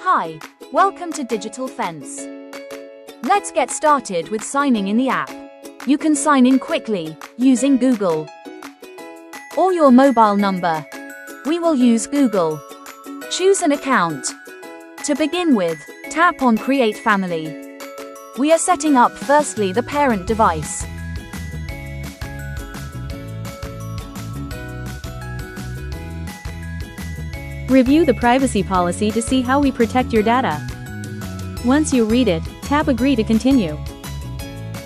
Hi, welcome to DigitalFence. Let's get started with signing in the app. You can sign in quickly, using Google or your mobile number. We will use Google. Choose an account. To begin with, tap on Create Family. We are setting up firstly the parent device. Review the privacy policy to see how we protect your data. Once you read it, tap Agree to continue.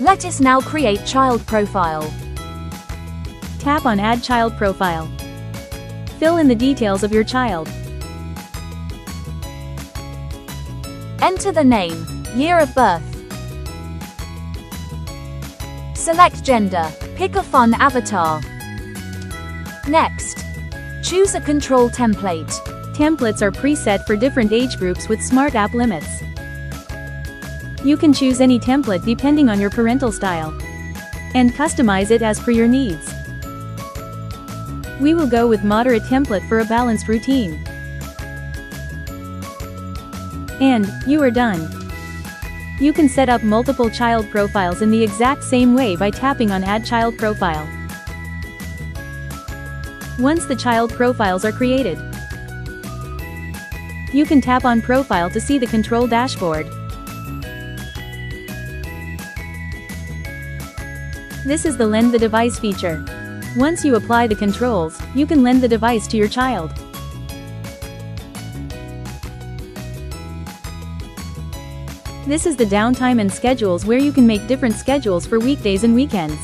Let us now create child profile. Tap on Add Child Profile. Fill in the details of your child. Enter the name, year of birth. Select gender, pick a fun avatar. Next, choose a control template. Templates are preset for different age groups with smart app limits. You can choose any template depending on your parental style and customize it as per your needs. We will go with moderate template for a balanced routine. And you are done. You can set up multiple child profiles in the exact same way by tapping on Add Child Profile. Once the child profiles are created, you can tap on Profile to see the control dashboard. This is the Lend the Device feature. Once you apply the controls, you can lend the device to your child. This is the downtime and schedules where you can make different schedules for weekdays and weekends.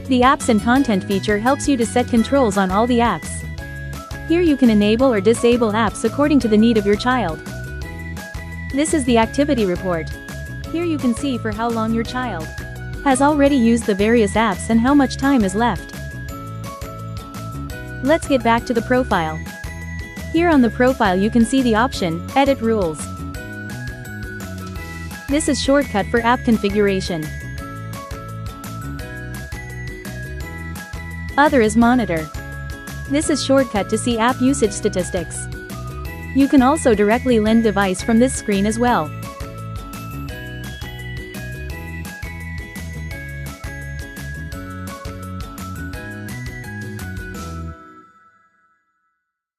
The Apps and Content feature helps you to set controls on all the apps. Here you can enable or disable apps according to the need of your child. This is the Activity Report. Here you can see for how long your child has already used the various apps and how much time is left. Let's get back to the profile. Here on the profile you can see the option, Edit Rules. This is shortcut for app configuration. Other is Monitor. This is shortcut to see app usage statistics. You can also directly lend device from this screen as well.